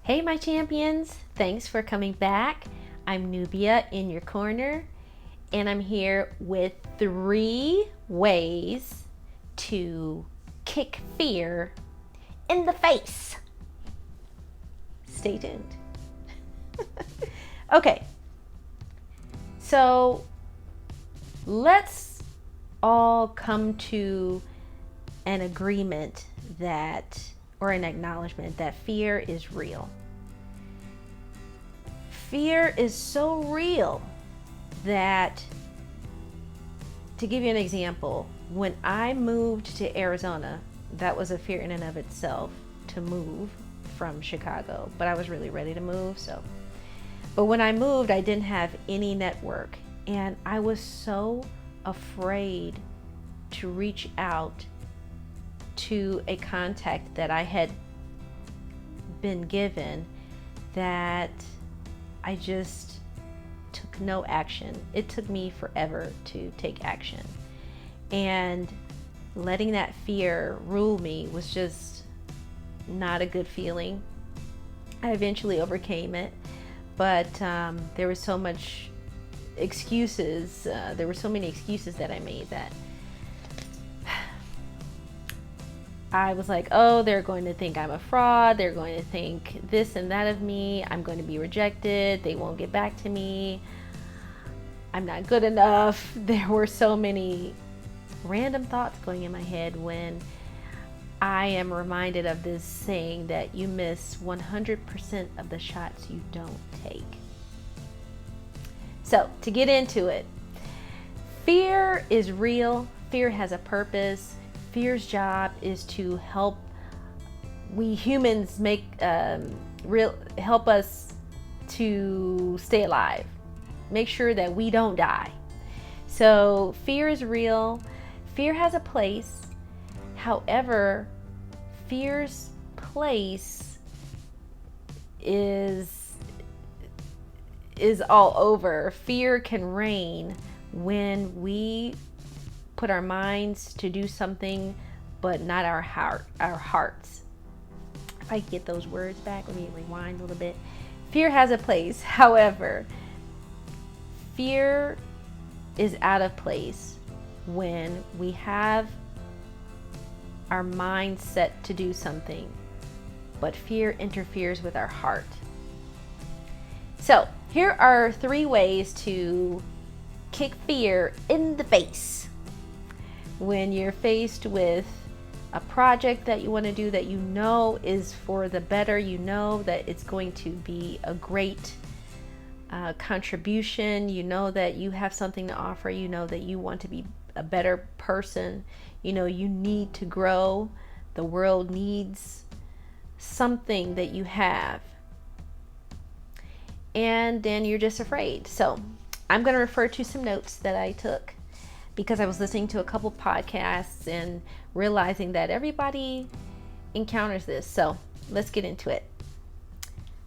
Hey, my champions. Thanks for coming back. I'm Nubia in your corner, and I'm here with 3 ways to kick fear in the face. Stay tuned. Okay, so let's all come to an agreement or an acknowledgement that fear is real. Fear is so real that, to give you an example, when I moved to Arizona, that was a fear in and of itself to move from Chicago, but I was really ready to move. But when I moved, I didn't have any network, and I was so afraid to reach out to a contact that I had been given that I just took no action. It took me forever to take action. And letting that fear rule me was just not a good feeling. I eventually overcame it, but there was so much excuses. There were so many excuses that I made that I was like, oh, they're going to think I'm a fraud. They're going to think this and that of me. I'm going to be rejected. They won't get back to me. I'm not good enough. There were so many random thoughts going in my head when I am reminded of this saying that you miss 100% of the shots you don't take. So, to get into it, fear is real. Fear has a purpose. Fear's job is to help we humans help us to stay alive, make sure that we don't die. So fear is real. Fear has a place. However, fear's place is all over. Fear can reign when we put our minds to do something, but not our hearts. If I get those words back, let me rewind a little bit. Fear has a place. However, fear is out of place when we have our mind set to do something, but fear interferes with our heart. So here are 3 ways to kick fear in the face. When you're faced with a project that you want to do that you know is for the better, you know that it's going to be a great contribution, you know that you have something to offer, you know that you want to be a better person, you know you need to grow, the world needs something that you have, and then you're just afraid. So I'm going to refer to some notes that I took because I was listening to a couple podcasts and realizing that everybody encounters this. So let's get into it.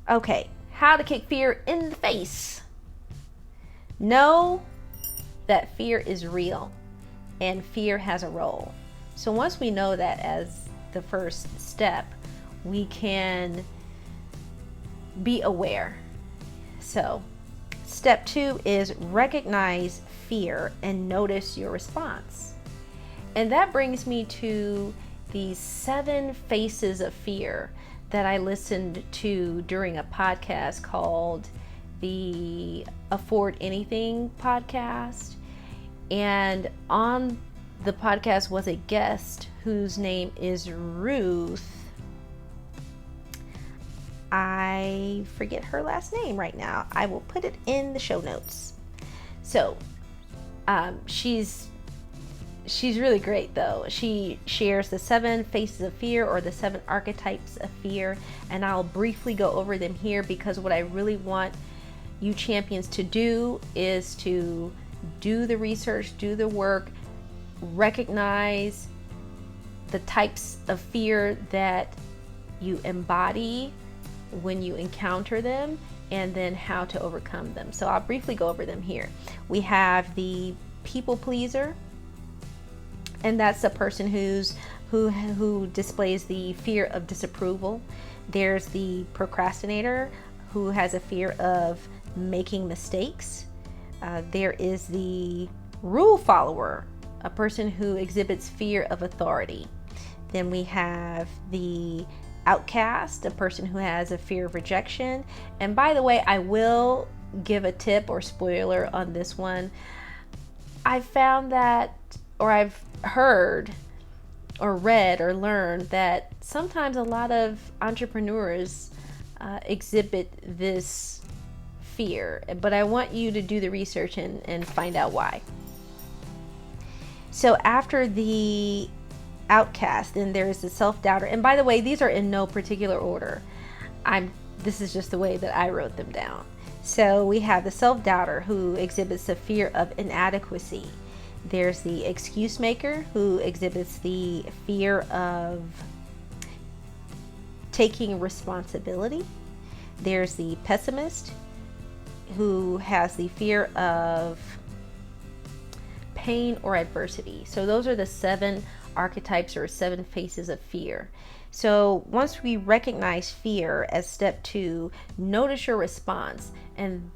Okay, how to kick fear in the face. Know that fear is real and fear has a role. So once we know that as the first step, we can be aware. So step 2 is recognize fear and notice your response. And that brings me to the 7 faces of fear that I listened to during a podcast called the Afford Anything podcast. And on the podcast was a guest whose name is Ruth. I forget her last name right now. I will put it in the show notes. So she's really great though. She shares the 7 faces of fear, or the 7 archetypes of fear, and I'll briefly go over them here because what I really want you champions to do is to do the research, do the work, recognize the types of fear that you embody when you encounter them, and then how to overcome them. So I'll briefly go over them here. We have the people pleaser, and that's a person who displays the fear of disapproval. There's the procrastinator who has a fear of making mistakes. There is the rule follower, a person who exhibits fear of authority. Then we have the outcast, a person who has a fear of rejection. And by the way, I will give a tip or spoiler on this one. I found that, or I've heard or read or learned that sometimes a lot of entrepreneurs exhibit this fear, but I want you to do the research and find out why. So after the outcast, then there's the self-doubter. And by the way, these are in no particular order. This is just the way that I wrote them down. So we have the self-doubter who exhibits a fear of inadequacy. There's the excuse maker who exhibits the fear of taking responsibility. There's the pessimist who has the fear of pain or adversity. So those are the 7 archetypes or 7 faces of fear. So once we recognize fear as step 2, notice your response. And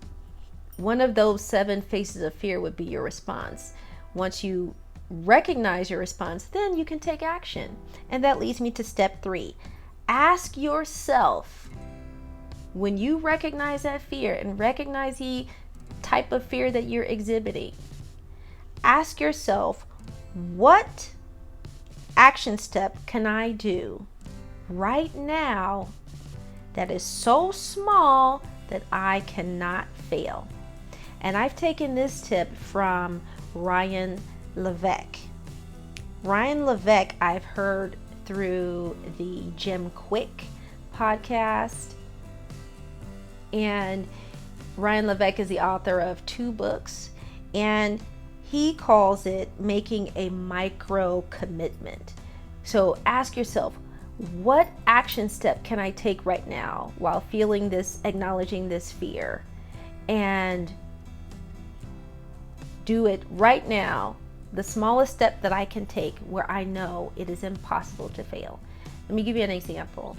one of those 7 faces of fear would be your response. Once you recognize your response, then you can take action. And that leads me to step 3. Ask yourself, when you recognize that fear and recognize the type of fear that you're exhibiting, ask yourself, what action step can I do right now that is so small that I cannot fail? And I've taken this tip from Ryan Levesque. Ryan Levesque, I've heard through the Jim Kwik podcast. And Ryan Levesque is the author of 2 books, and he calls it making a micro commitment. So ask yourself, what action step can I take right now while feeling this, acknowledging this fear, and do it right now, the smallest step that I can take where I know it is impossible to fail. Let me give you an example.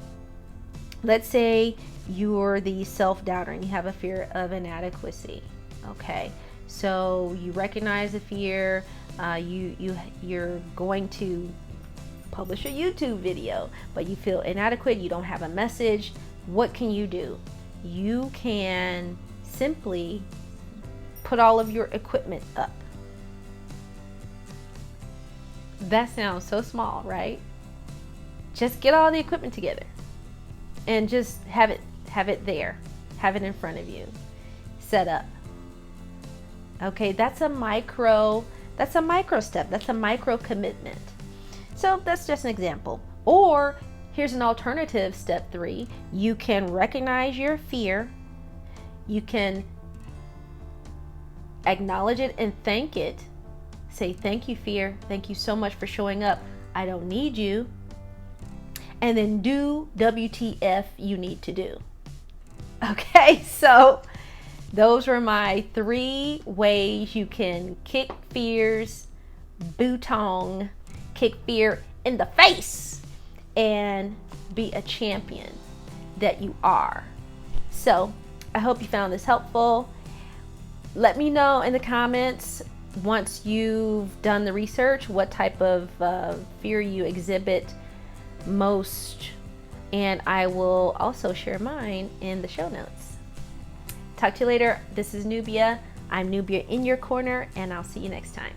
Let's say you're the self-doubter and you have a fear of inadequacy. Okay, so you recognize the fear. You're going to publish a YouTube video, but you feel inadequate. You don't have a message. What can you do? You can simply put all of your equipment up. That sounds so small, right? Just get all the equipment together and just have it there, have it in front of you, set up. Okay, that's a micro step, that's a micro commitment. So that's just an example. Or here's an alternative, step 3. You can recognize your fear, you can acknowledge it and thank it. Say, thank you, fear, thank you so much for showing up, I don't need you. And then do WTF you need to do. Okay, so those were my 3 ways you can kick fears, kick fear in the face, and be a champion that you are. So I hope you found this helpful. Let me know in the comments, once you've done the research, what type of fear you exhibit most, and I will also share mine in the show notes. Talk to you later. This is Nubia. I'm Nubia in your corner, and I'll see you next time.